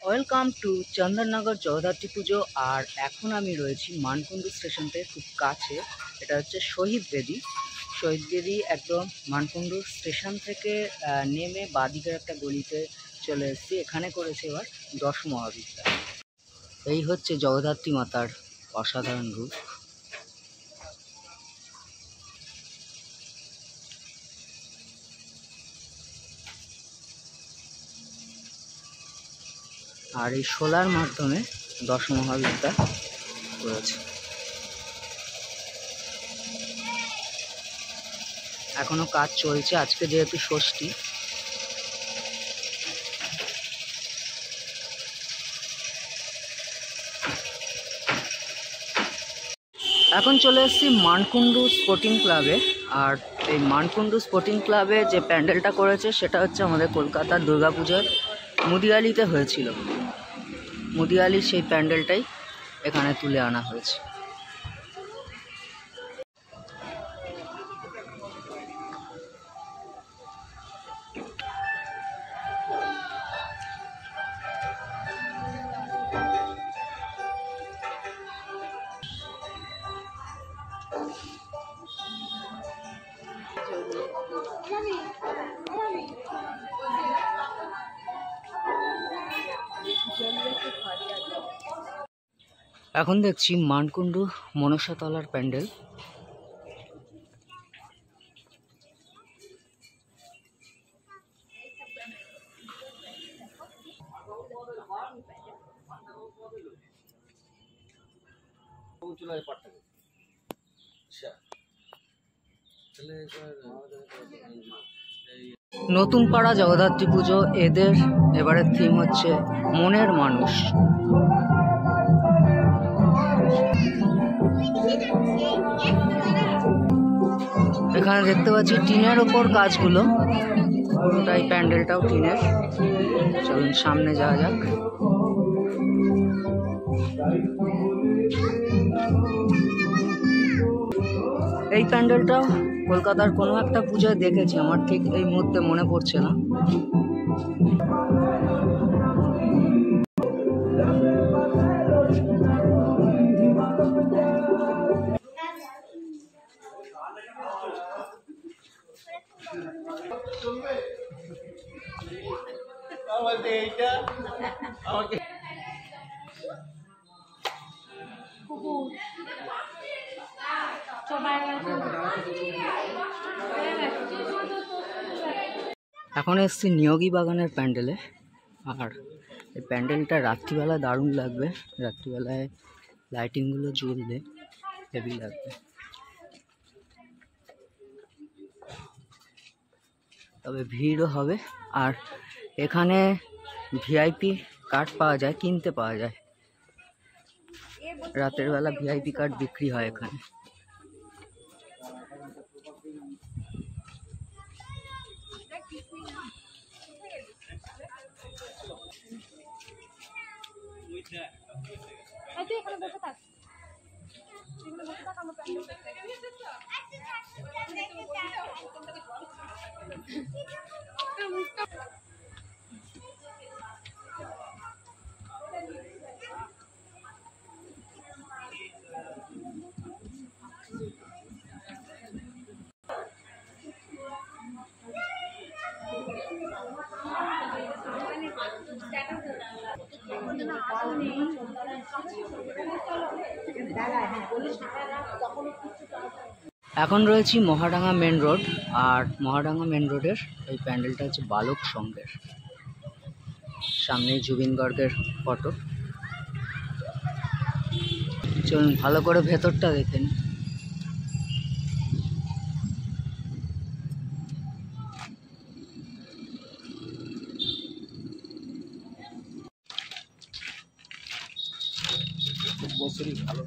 Welcome to Chandannagar Jagaddhatri পুজো। আর এখন আমি রয়েছি মানকুণ্ডু স্টেশন থেকে খুব কাছে। এটা হচ্ছে শহীদ বেদি। শহীদ বেদি একদম মানকুণ্ডু স্টেশন থেকে নেমে বাদিকের একটা গলিতে চলে এসেছি। এখানে করেছে এবার দশ মহাবিদ্যা। এই হচ্ছে জগদ্ধাত্রী মাতার অসাধারণ রূপ। আর এই শোলার মাধ্যমে দশ মহাবিদ্যা করেছে। এখনো কাজ চলছে, আজকে যেহেতু ষষ্ঠী। এখন চলে এসেছি মানকুণ্ডু স্পোর্টিং ক্লাবে। আর এই মানকুণ্ডু স্পোর্টিং ক্লাবে যে প্যান্ডেলটা করেছে সেটা হচ্ছে আমাদের কলকাতার দুর্গাপুজোর মুদিয়ালিতে হয়েছিল। মুদিয়ালির সেই প্যান্ডেলটাই এখানে তুলে আনা হয়েছে। এখন দেখছি মানকুণ্ডু মনসাতলার প্যান্ডেল। নতুন পাড়া জগদ্ধাত্রী পুজো, এদের এবারের থিম হচ্ছে মনের মানুষ। এখানে দেখতে পাচ্ছি টিনের ওপর কাজগুলো, পুরোটাই প্যান্ডেলটাও টিনের। চলুন সামনে যাওয়া যাক। এই প্যান্ডেলটাও কলকাতার কোনো একটা পুজোয় দেখেছি, আমার ঠিক এই মুহূর্তে মনে পড়ছে না। এখন এসছি নিয়োগী বাগানের প্যান্ডেলে। আর এই প্যান্ডেলটা রাত্রিবেলা দারুণ লাগবে, রাত্রিবেলায় লাইটিংগুলো জ্বললে হেভি লাগবে। তবে ভিড়ও হবে। আর এখানে ভিআইপি কার্ড পাওয়া যায়, কিনতে পাওয়া যায়। রাতের বেলা ভিআইপি কার্ড বিক্রি হয় এখানে। এখন রয়েছি মহাডাঙ্গা মেন রোড। আর মহাডাঙ্গা মেন রোডের এই প্যান্ডেলটা হচ্ছে বালক সংঘের। সামনে জুবিন গার্গের ফটো। চলুন ভালো করে ভেতরটা দেখেন। ভালো।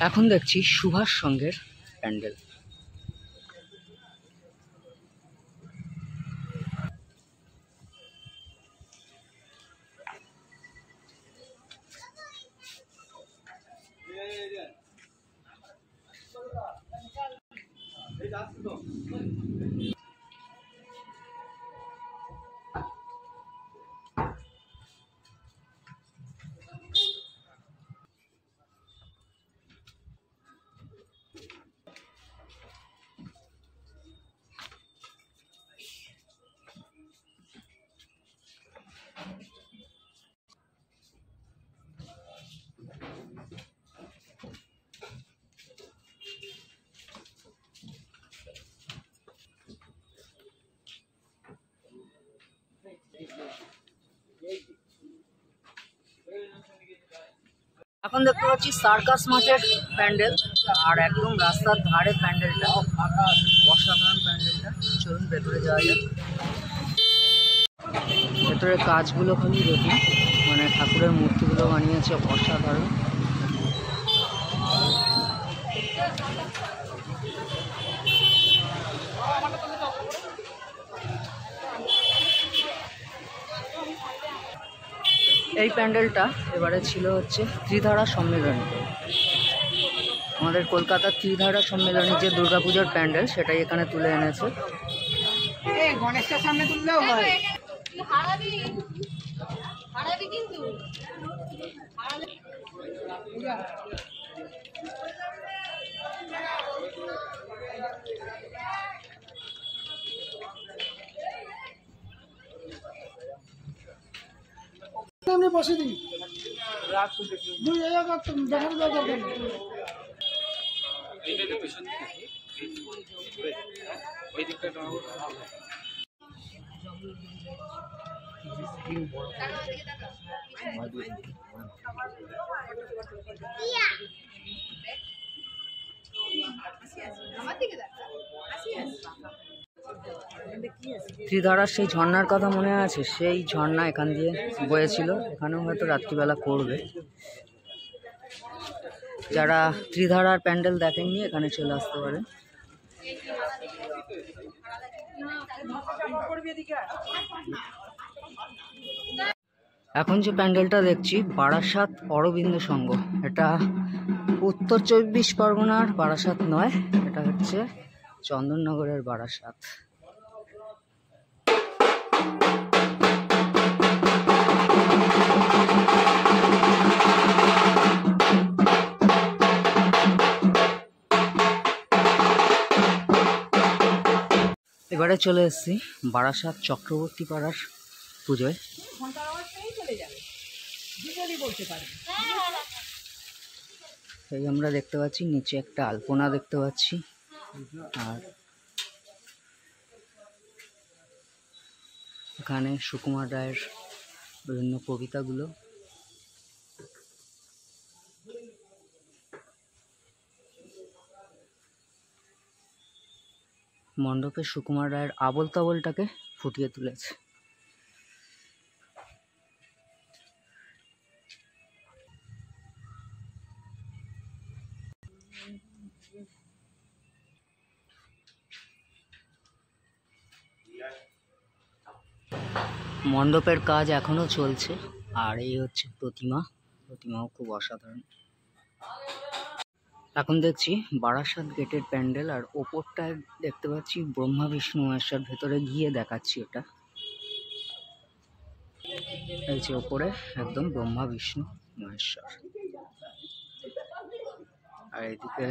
এখন দেখছি সুভাষ সংঘের প্যান্ডেল। এখন দেখতে পাচ্ছি সার্কাস মাঠের প্যান্ডেল, আর একদম রাস্তার ধারে প্যান্ডেলটা, অসাধারণ প্যান্ডেলটা। চলুন ভেতরে যাওয়া যাক। ভেতরে কাজগুলো খালি দেখুন, মানে ঠাকুরের মূর্তিগুলো বানিয়েছে অসাধারণ। এই প্যান্ডেলটা এবারে ছিল হচ্ছে ত্রিধারা সম্মেলনী। আমাদের কলকাতার ত্রিধারা সম্মেলনী যে দুর্গাপুজোর প্যান্ডেল, সেটাই এখানে তুলে এনেছে। গণেশের সামনে তুললেও হয়। বসে দিন ত্রিধারার সেই ঝর্ণার কথা মনে আছে? সেই ঝর্ণা এখান দিয়ে বয়েছিল, এখানেও হয়তো রাত্রিবেলা করবে। যারা ত্রিধারার প্যান্ডেল দেখেননি এখানে চলে আসতে পারে। এখন যে প্যান্ডেলটা দেখছি বারাসাত অরবিন্দ সংঘ, এটা উত্তর 24 পরগনার বারাসাত নয়, এটা হচ্ছে চন্দননগরের বারাসাত। এবারে চলে এসেছি বারাসাত চক্রবর্তী পাড়ার পুজোয়। এই আমরা দেখতে পাচ্ছি নিচে একটা আলপনা দেখতে পাচ্ছি, আর এখানে সুকুমার রায়ের বিভিন্ন কবিতাগুলো। মণ্ডপে সুকুমার রায়ের আবোল তাবোলটাকে ফুটিয়ে তুলেছে। মণ্ডপের কাজ এখনো চলছে, আর এই হচ্ছে প্রতিমাও খুব অসাধারণ। এখন দেখছি বারাসাত গেটের প্যান্ডেল, আর ওপরটায় দেখতে পাচ্ছি ব্রহ্মা বিষ্ণু মহেশ্বর। ভেতরে গিয়ে দেখাচ্ছি ওটা। এই যে ওপরে একদম ব্রহ্মা বিষ্ণু মহেশ্বর, আর এদিকে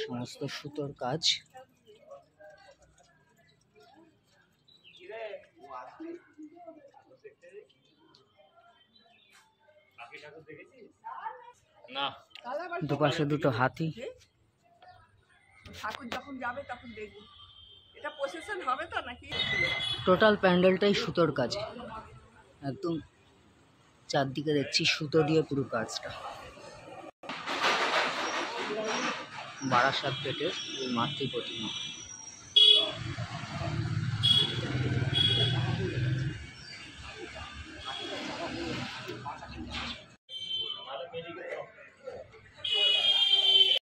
সমস্ত সুতোর কাজ। দুপাশে দুটো হাতি। ঠাকুর যখন যাবে তখন দেখবো এটা প্রসেশন হবে তো নাকি। টোটাল প্যান্ডেলটাই সুতোর কাজ, একদম চারদিকে দেখছি সুতো দিয়ে পুরো কাজটা। বারাসাত গেটের মাতৃ প্রতিমা।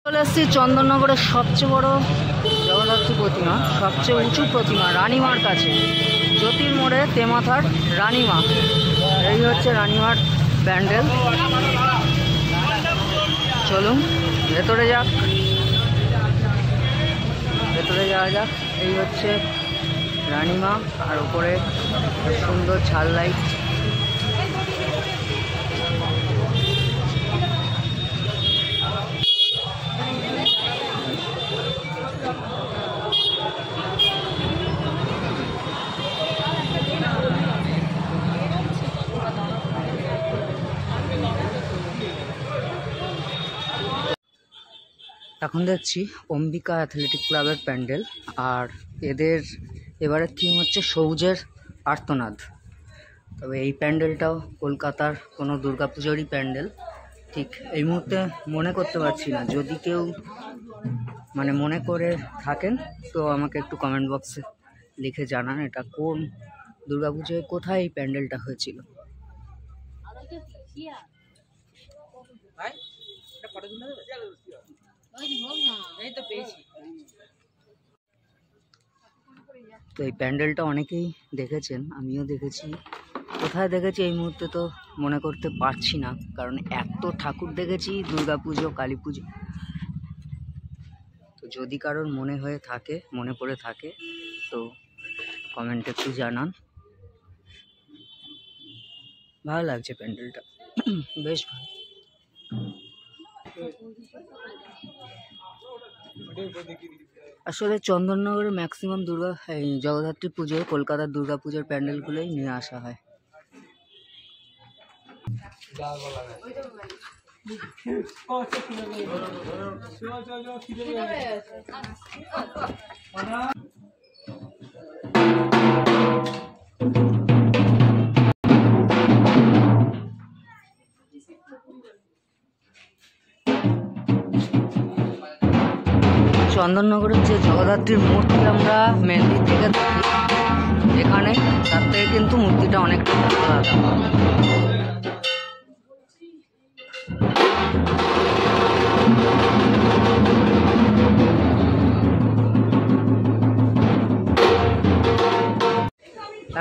চলে এসেছি চন্দননগরের সবচেয়ে বড় জগদ্ধাত্রী প্রতিমা, সবচেয়ে উঁচু প্রতিমা, রানীমার কাছে, জ্যোতির্মোড়ে তেমাথার রানীমা। এই হচ্ছে রানীমার প্যান্ডেল। চলুন ভেতরে যাক। ভেতরে যাওয়া যাক। এই হচ্ছে রানীমা, আর উপরে সুন্দর ঝাল লাইট। এখন দেখছি অম্বিকা অ্যাথলেটিক ক্লাবের প্যান্ডেল, আর এদের এবারের থিম হচ্ছে সবুজের আর্তনাদ। তবে এই প্যান্ডেলটাও কলকাতার কোনো দুর্গাপুজোরই প্যান্ডেল ঠিক এই মুহূর্তে মনে করতে পারছি না। যদি কেউ মানে মনে করে থাকেন তো আমাকে একটু কমেন্ট বক্সে লিখে জানান এটা কোন দুর্গাপুজোয় কোথায় এই প্যান্ডেলটা হয়েছিল। তো এই প্যান্ডেলটা অনেকেই দেখেছেন, আমিও দেখেছি। কোথায় দেখেছি এই মুহূর্তে তো মনে করতে পারছি না, কারণ এত ঠাকুর দেখেছি দুর্গাপুজো, কালী পুজো। তো যদি কারোর মনে হয়ে থাকে, মনে পড়ে থাকে, তো কমেন্টে একটু জানান। ভালো লাগছে প্যান্ডেলটা, বেশ ভালো। আসলে চন্দননগরের ম্যাক্সিমাম এই জগদ্ধাত্রী পুজো কলকাতার দুর্গাপুজোর প্যান্ডেলগুলোই নিয়ে আসা হয়। চন্দননগরের যে জগদ্ধাত্রীর মূর্তি আমরা মেনলি থেকে থাকি এখানে, তার থেকে কিন্তু মূর্তিটা অনেকটা আলাদা।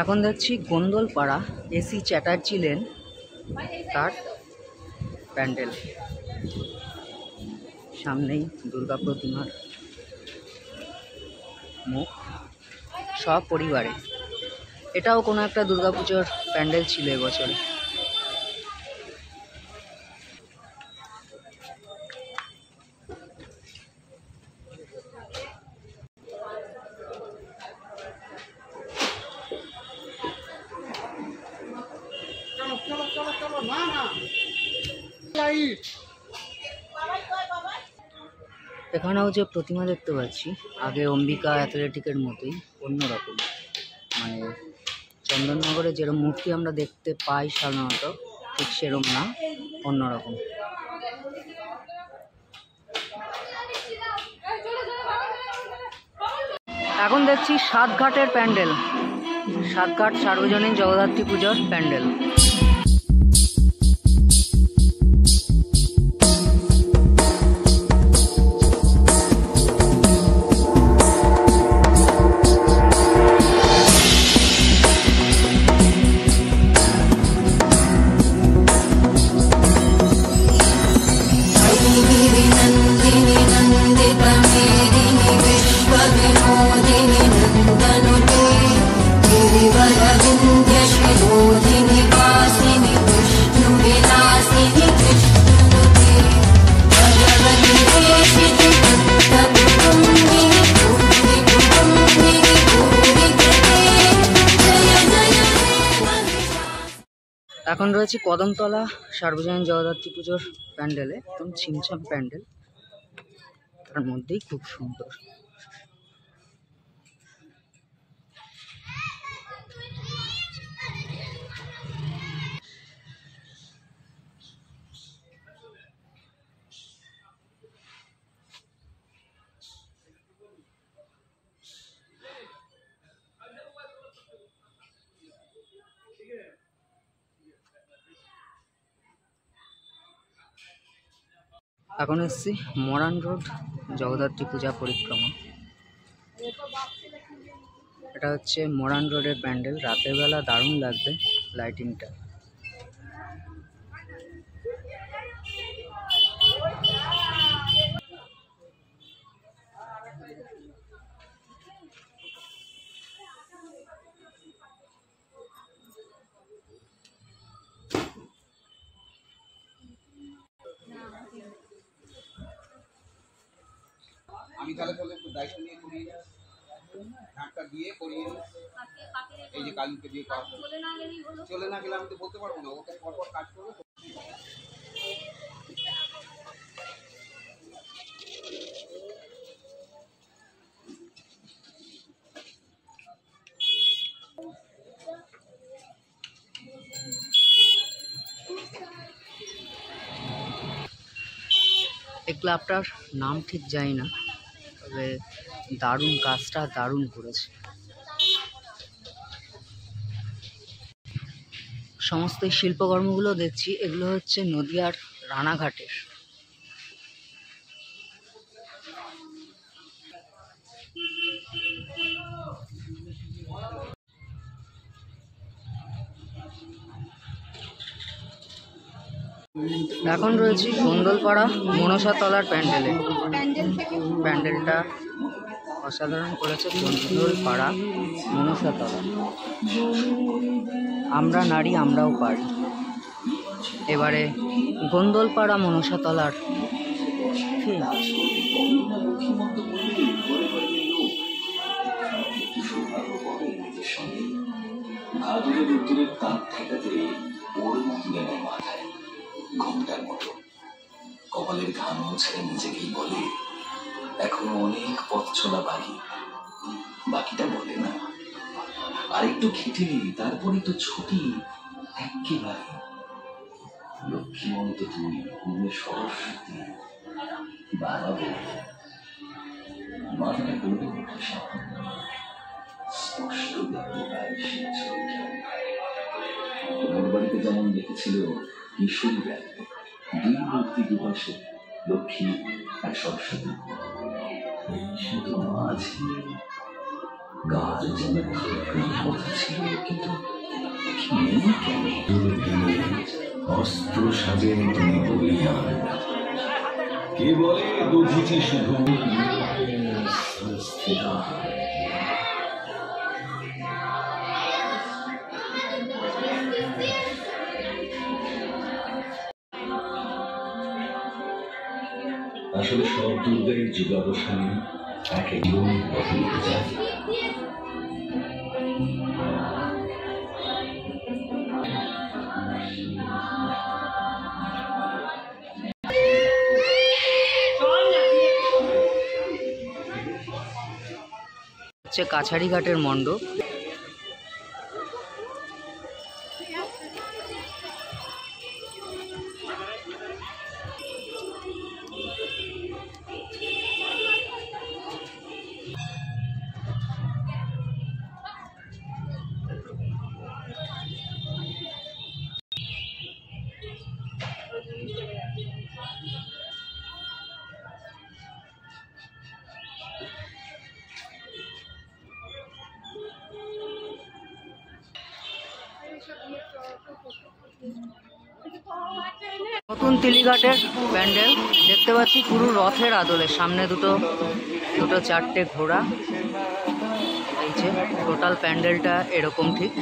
এখন দেখছি গোন্দলপাড়া এসি চ্যাটার্জি লেন তার প্যান্ডেল, সামনেই দুর্গা প্রতিমার মুখ, সব পরিবারে। এটাও কোনো একটা দুর্গাপুজোর প্যান্ডেল ছিল এবছরে। এখানেও যে প্রতিমা দেখতে পাচ্ছি আগে অম্বিকা অ্যাথলেটিকের মতোই অন্যরকম, মানে চন্দননগরে যেরকম মূর্তি আমরা দেখতে পাই সাধারণত ঠিক সেরকম না, অন্যরকম। এখন দেখছি সাতঘাটের প্যান্ডেল, সাতঘাট সার্বজনীন জগদ্ধাত্রী পুজোর প্যান্ডেল। এখন রয়েছে কদমতলা সার্বজনীন জগদ্ধাত্রী পুজোর প্যান্ডেলে, একদম ছিমছাম প্যান্ডেল, তার মধ্যেই খুব সুন্দর। এখন এসছি মরান রোড জগদ্ধাত্রী পূজা পরিক্রমা। এটা হচ্ছে মরান রোডের প্যান্ডেল, রাতের বেলা দারুণ লাগবে লাইটিংটা। আমি তাহলে একটু দায়িত্ব নিয়ে করিয়ে নিই, ঝাঁটটা দিয়ে করিয়ে নিই। এই যে কালকে দিয়ে করা চলে না গেলে আমি তো বলতে পারবো না, ওকে পরপর কাজ করবো। এই ক্লাবটার নাম ঠিক জানি না, তবে দারুণ কাজটা দারুণ করেছে। সমস্ত এই শিল্পকর্মগুলো দেখছি, এগুলো হচ্ছে নদিয়ার রানাঘাটের। এখন রয়েছি গন্দলপাড়া মনসাতলার প্যান্ডেলে। প্যান্ডেলটা অসাধারণ করেছে গন্দলপাড়া মনসাতলা। আমরা নারী আমরাও পারি। এবারে গন্দলপাড়া মনসাতলার ঘন্টার মতো কপালের ঘাম মুছে নিজেকেই বলে এখনো অনেক পথ চলা বাকিটা বলে না, আরেকটু খেটে নিই তারপরে তো ছুটি একেবারে। লক্ষ্মীমন্ত তুই পূর্ণে সরস্বতী বাড়াবো মাথাটা করবে একটু সামান্য স্পষ্ট দেখতে পায় সে ছবিটা। তোমার বাড়িতে যেমন দেখেছিল কিশোরী ব্যাগ, দুই মূর্তি দুপাশে লক্ষ্মী আর সরস্বতী, সে তো মাঝে গাছ যেন থাকার কথা ছিল, কিন্তু অস্ত্র সাজেন তুমি বলিয়ান, কে বলে দধিচি শুধু আসলে সব দুর্গার যুগাবসানে এক একজন বদলিতে যায়। হচ্ছে কাছারিঘাটের মণ্ডপ। নতুন তিলিঘাটের প্যান্ডেল দেখতে পাচ্ছি পুরো রথের আদলে, সামনে দুটো চারটে ঘোড়া। এই যে টোটাল প্যান্ডেলটা এরকম ঠিক।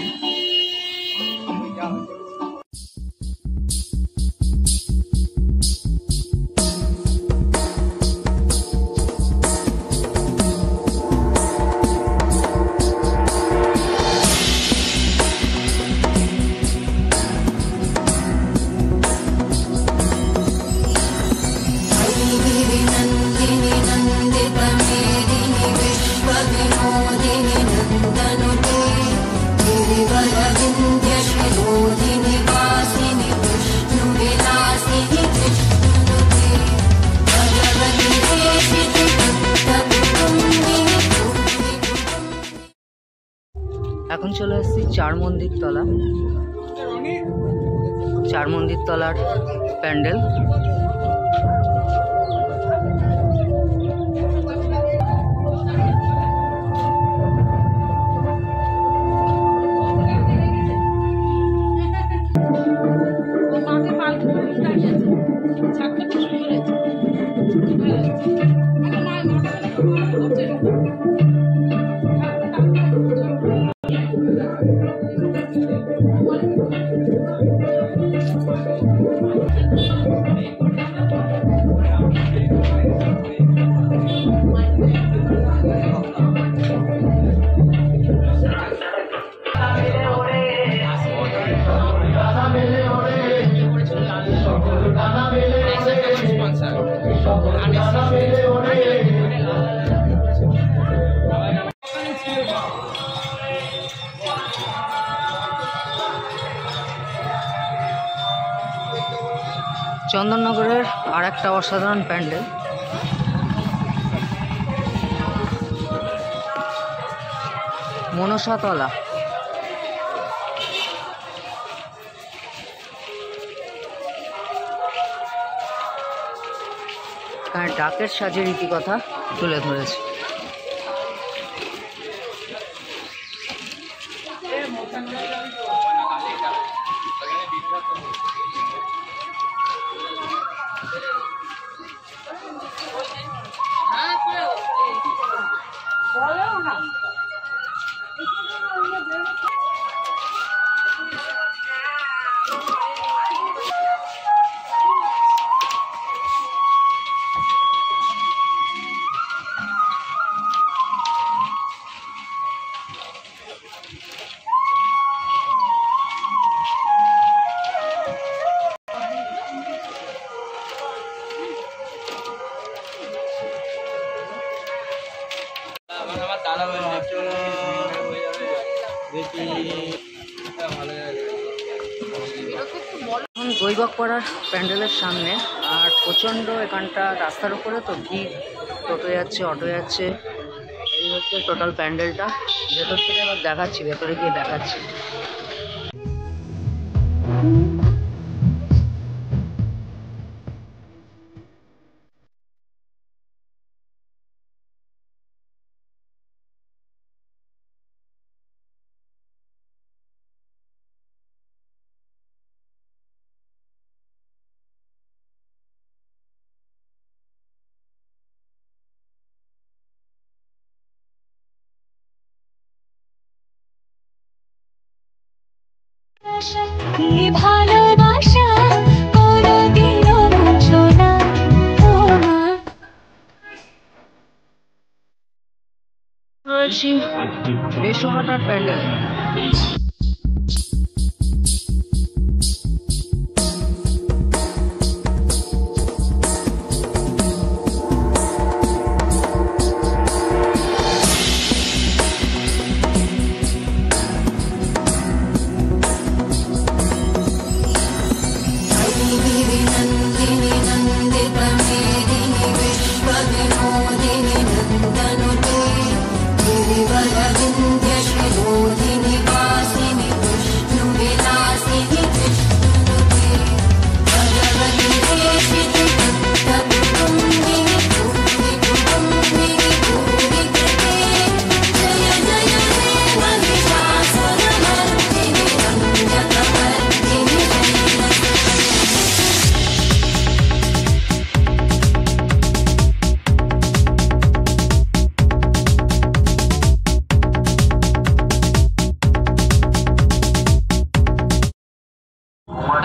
এখন চলে এসেছি চার মন্দির তলার প্যান্ডেল। Thank you. চন্দননগরের আর একটা অসাধারণ প্যান্ডেল, মনসাতলা। এখানে ডাকের সাজের রীতিকথা তুলে ধরেছে। এখন গৈবকপাড়ার প্যান্ডেলের সামনে, আর প্রচণ্ড এখানটা রাস্তার উপরে তো ভিড়, টোটো যাচ্ছে, অটো যাচ্ছে। এই হচ্ছে টোটাল প্যান্ডেলটা। ভেতর থেকে আবার দেখাচ্ছি, ভেতরে গিয়ে দেখাচ্ছি। ভালোবাসা কোনদিনও বুঝো না রয়েছি বেসহাটার প্যান্ডেল।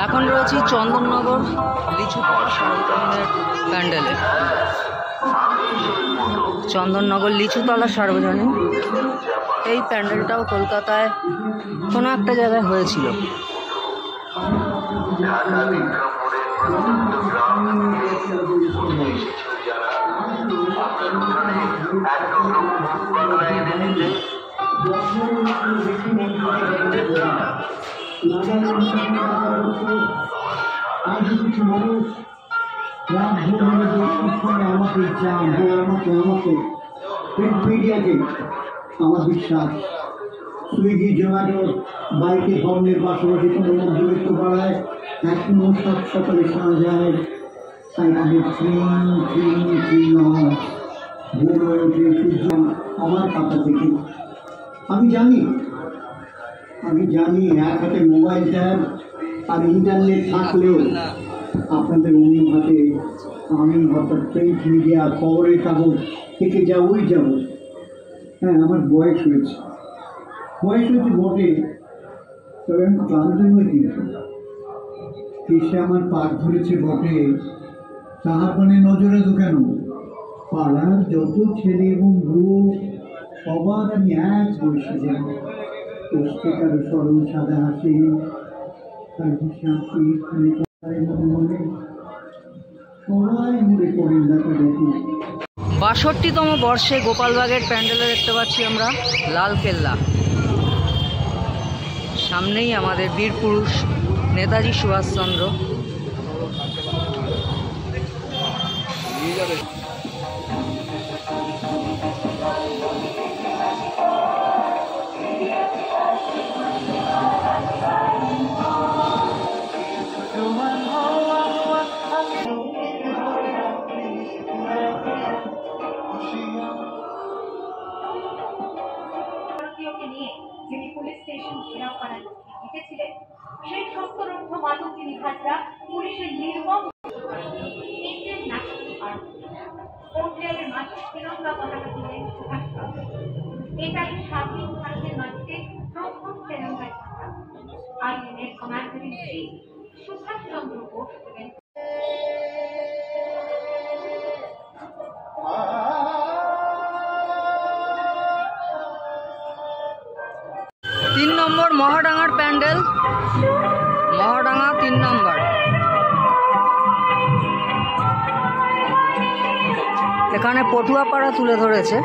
এখন রয়েছি চন্দননগর লিচুতলা সার্বজনীনের প্যান্ডেলে। চন্দননগর লিচুতলা সার্বজনীন, এই প্যান্ডেলটাও কলকাতায় কোনো একটা জায়গায় হয়েছিল। আমার বিশ্বাস সুইগি জোম্যাটো বাইকে ধর্মের পাশাপাশি কোনো মধ্যবিত্ত পাড়ায় এখনো সব সকালে শোনা যায় তাই আমি ভোর হয়ে উঠে সূর্য আমার পাতা থেকে আমি জানি এক হাতে মোবাইল ট্যাব আর ইন্টারনেট থাকলেও আপনাদের অন্য হাতে আমি অর্থাৎ প্রিন্ট মিডিয়া, খবরের কাগজ থেকে ওই যাবো। হ্যাঁ, আমার বয়স হয়েছে বটে, তবে আমি ক্লান্ত নই, কিন্তু এসে আমার পাক ধরেছে বটে, তাহার মানে নজরে তো কেন পাড়ার যত ছেলে এবং বুড়ো সবার আমি এক বয়সে যাব। পোস্টে কারো সরল সাদা হাসি, তার হিসাব মনে সবাই মনে করেন দেখা দেখি ৬২তম বর্ষে গোপালবাগের প্যান্ডেলে দেখতে পাচ্ছি আমরা লাল কেল্লা। সামনেই আমাদের বীর পুরুষ নেতাজি সুভাষচন্দ্র। ভারতীয়কে নিয়ে যিনি পুলিশ স্টেশন ঘেরাও করার লিখেছিলেন, সেই সত্যরুদ্ধ মাধবী নিখাতরা পুলিশের নির্মম ইন্ডিয়ান ন্যাশনাল আর্মি কোর্টয়ার্ডের মাঝে তিরঙ্গা পতাকা তুলেন সুভাষচন্দ্র। এটাই স্বাধীন ভারতের মাটিতে প্রথম তিরঙ্গা ঝান্ডা। আইএনএর commander in chief Subhash Chandra Bose ছিলেন। ৩ নম্বর মহাডাঙ্গার প্যান্ডেল, মহাডাঙ্গা ৩ নম্বর। এখানে পটুয়াপাড়া তুলে ধরেছে।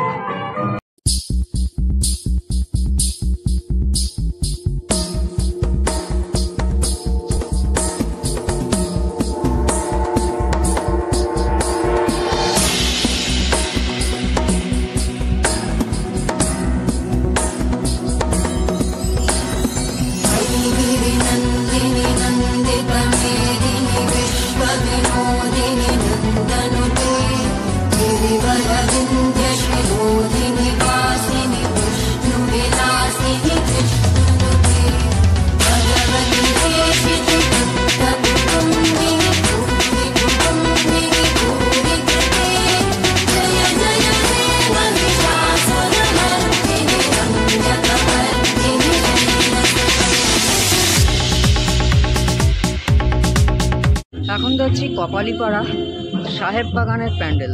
এখন যাচ্ছি কপালীপাড়া সাহেব বাগানের প্যান্ডেল।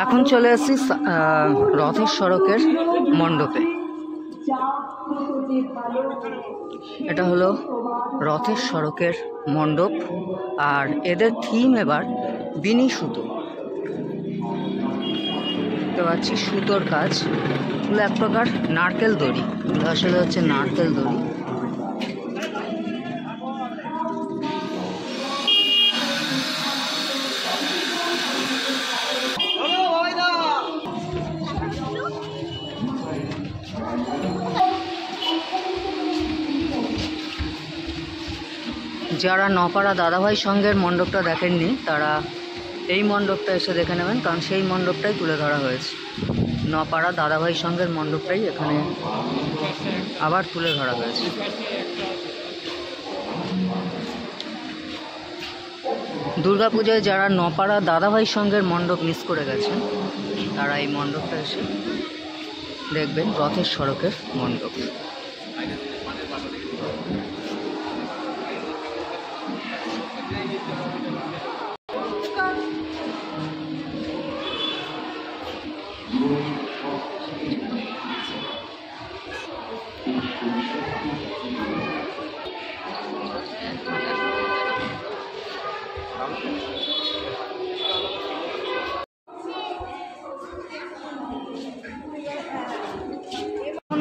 এখন চলে এসেছি রথের সড়কের মণ্ডপে। এটা হলো রথের সড়কের মণ্ডপ, আর এদের থিম এবার বিনি সুতো। দেখতে পাচ্ছি সুতোর কাজ, এগুলো এক প্রকার নারকেল দড়ি, আসলে হচ্ছে নারকেল দড়ি। যারা নপাড়া দাদাভাই সংঘের মণ্ডপটা দেখেননি তারা এই মণ্ডপটা এসে দেখে নেবেন, কারণ সেই মণ্ডপটাই তুলে ধরা হয়েছে। নপাড়া দাদাভাই সংঘের মণ্ডপটাই এখানে আবার তুলে ধরা হয়েছে। দুর্গাপূজায় যারা নপাড়া দাদাভাই সংঘের মণ্ডপ মিস করে গেছেন তারা এই মণ্ডপটা এসে দেখবেন, রথের সড়কের মণ্ডপ।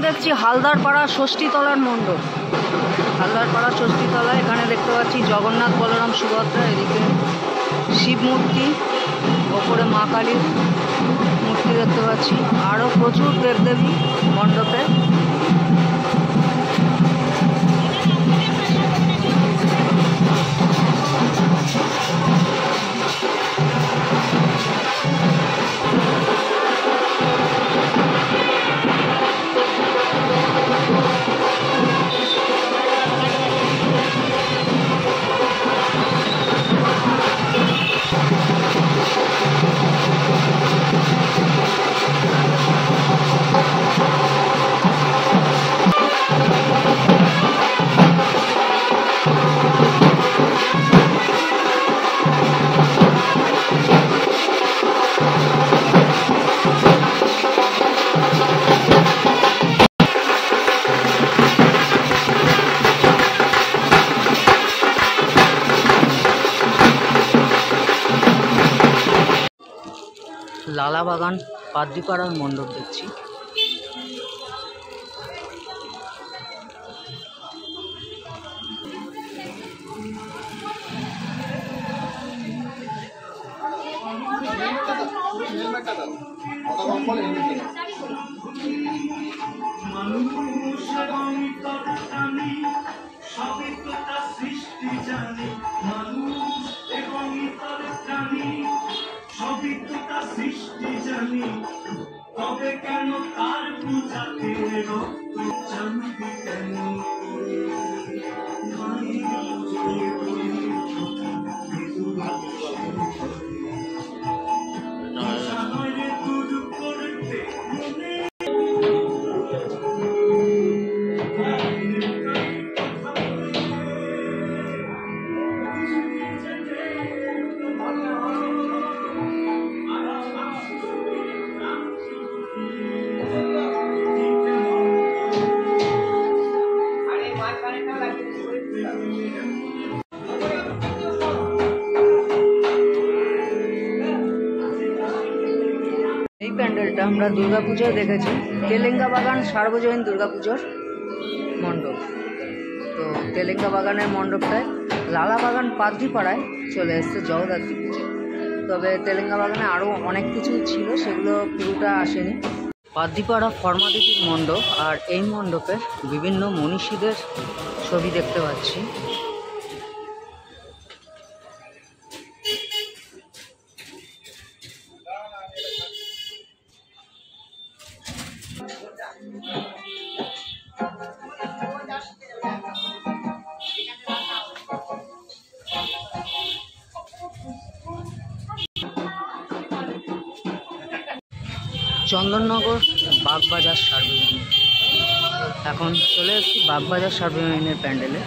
দেখছি হালদারপাড়া ষষ্ঠীতলার মণ্ডপ। হালদারপাড়া ষষ্ঠীতলা, এখানে দেখতে পাচ্ছি জগন্নাথ বলরাম সুভদ্রা, এদিকে শিব মূর্তি, ওপরে মা কালীর মূর্তি দেখতে পাচ্ছি, আরও প্রচুর দেবদেবী মণ্ডপে। লালাবাগান পাদ্রিপাড়ার মণ্ডপ দেখছি। তবে কেন তার পূজাতে রক্ত জানবি কেন এই প্যান্ডেলটা আমরা দুর্গাপুজোয় দেখেছি, তেলেঙ্গা বাগান সার্বজনীন দুর্গাপুজোর মণ্ডপ। তো তেলেঙ্গা বাগানের মণ্ডপটায় লালাবাগান পাদ্রিপাড়ায় চলে এসছে জগদ্ধাত্রী পুজো। তবে তেলেঙ্গা বাগানে আরও অনেক কিছু ছিল, সেগুলো পুরোটা আসেনি। পাদ্রিপাড়া ফর্মাদেবীর মণ্ডপ, আর এই মণ্ডপে বিভিন্ন মনীষীদের ছবি দেখতে পাচ্ছি। চন্দননগর বাগবাজার সার্বজনীন। এখন চলে এসেছি বাগবাজার সার্বজনীনের প্যান্ডেলে।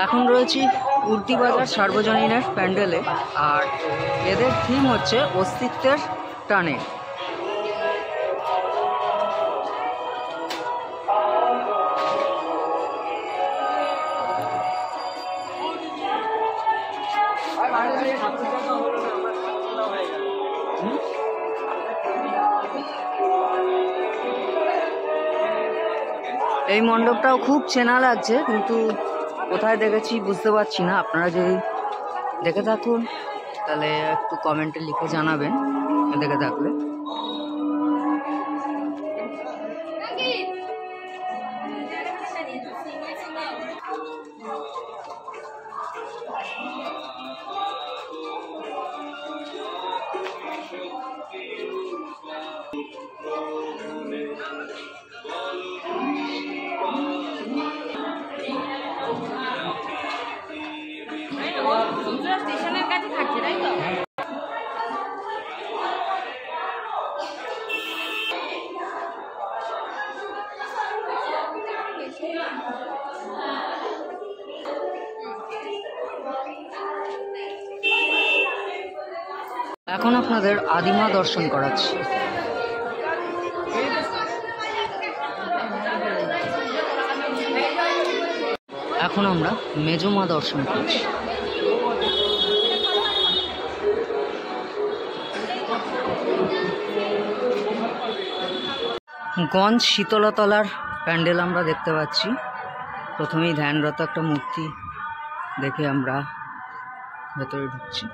এখন রয়েছি উর্দিবাজার সার্বজনীনের প্যান্ডেলে, আর এদের থিম হচ্ছে অস্তিত্বের টানে। এই মণ্ডপটাও খুব চেনা লাগছে, কিন্তু কোথায় দেখেছি বুঝতে পারছি না। আপনারা যদি দেখে থাকুন তাহলে একটু কমেন্টে লিখে জানাবেন দেখে থাকলে। স্টেশনের কাছে থাকছে, তাই তো? এখন আপনাদের আদিমা দর্শন করাচ্ছি। এখন আমরা মেজমা দর্শন করছি। গঞ্জ শীতলতলার প্যান্ডেল আমরা দেখতে পাচ্ছি। প্রথমেই ধ্যানরত একটা মূর্তি দেখে আমরা ভেতরে ঢুকছি।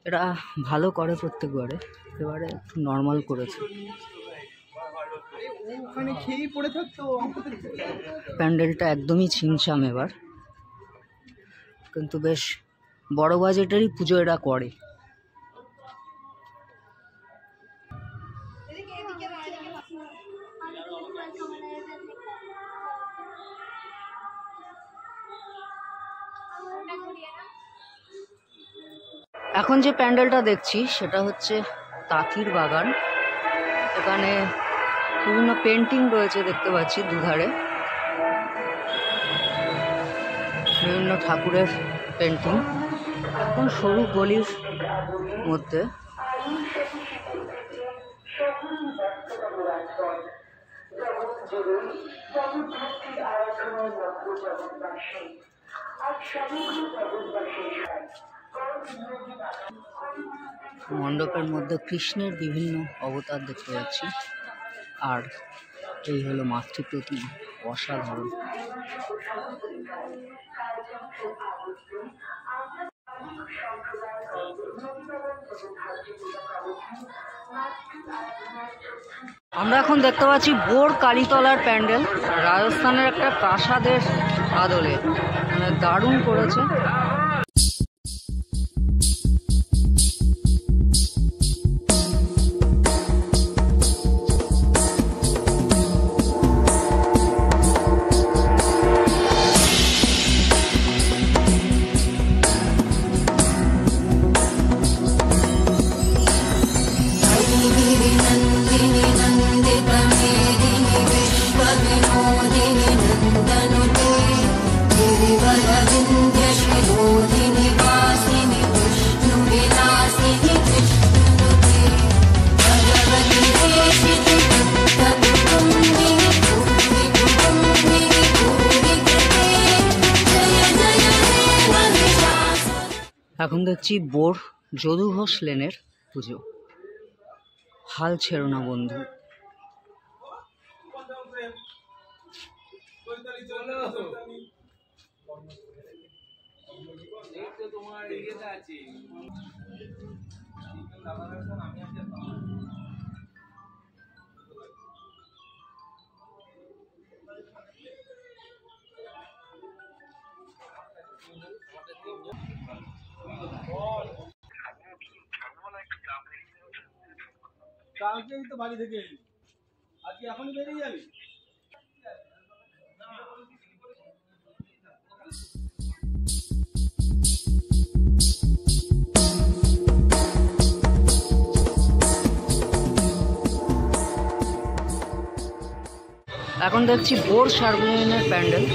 এটা ভালো করে প্রত্যেকবারে, এবারে একটু নর্মাল করেছে। ওখানে খেয়েই পড়ে থাকতো। প্যান্ডেলটা একদমই ছিমছাম এবার, কিন্তু বেশ বড় বাজেটেরই পুজো এরা করে। এখন যে প্যান্ডেলটা দেখছি সেটা হচ্ছে তাঁতির বাগান। এখানে বিভিন্ন পেন্টিং রয়েছে দেখতে পাচ্ছি দুধারে, বিভিন্ন ঠাকুরের পেন্টিং। এখন সরু গলির মধ্যে মণ্ডপের মধ্যে কৃষ্ণের বিভিন্ন অবতার দেখতে পাচ্ছি, আর এই হলো মাতৃপ্রতিমা, অসাধারণ। আমরা এখন দেখতে পাচ্ছি বোর কালীতলার প্যান্ডেল, রাজস্থানের একটা প্রাসাদের আদলে, মানে দারুণ করেছে। এখন দেখছি বোর যদু ঘোষ লেনের পুজো। হাল ছেড়ো না বন্ধু। কালকেই তো বাড়ি থেকে আজকে এখনই বেরিয়ে যাবি? এখন দেখছি বোর সার্বজনীনের প্যান্ডেল।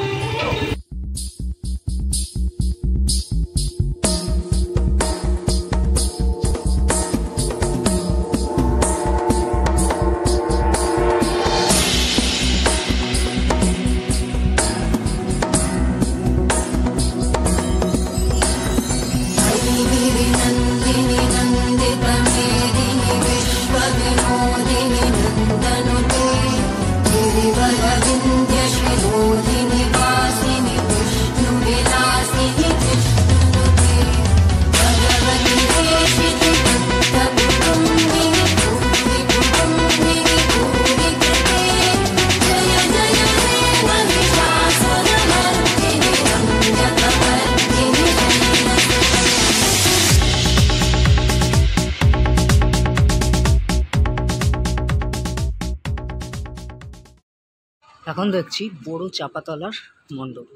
এখন দেখছি বড় চাপাতলার মণ্ডপ।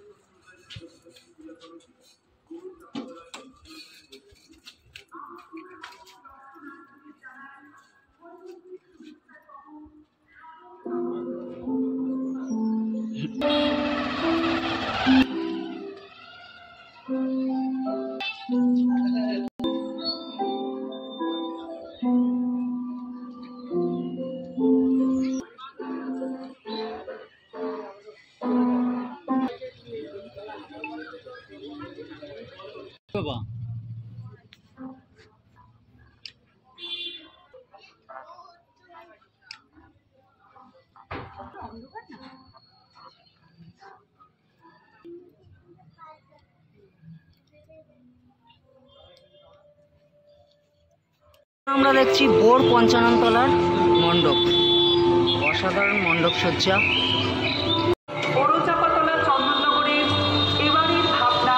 বাবা আমরা দেখছি বোর 55 তলার মণ্ডপ, অসাধারণ মণ্ডপ সজ্জা। বড়চাপাতলা চন্দননগরের এবারের ভাবনা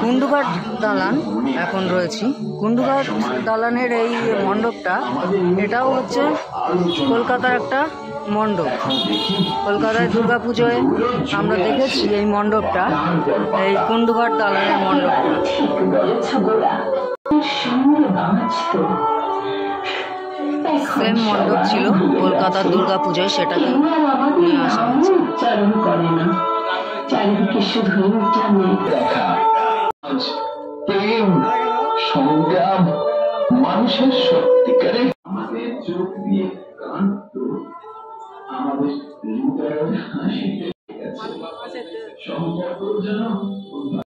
কুন্ডুঘাট দালান এখন রয়েছি। কুন্ডুঘাট দালানের এই মণ্ডপটা, এটাও হচ্ছে কলকাতার একটা মণ্ডপ। কলকাতায় দুর্গাপুজোয় আমরা দেখেছি এই মণ্ডপটা, এই কুন্ডুঘাট দালানের মণ্ডপটা। সেম মণ্ডপ ছিল কলকাতার দুর্গাপুজোয়, সেটাকে নিয়ে আসা হচ্ছে। চারিদিকে শুধু দেখা, প্রেম, সংগ্রাম, মানুষের সত্যিকারে আমাদের চোখ দিয়ে কান্ত, আমাদের হৃদয়ের হাসি সম্পর্ক যেন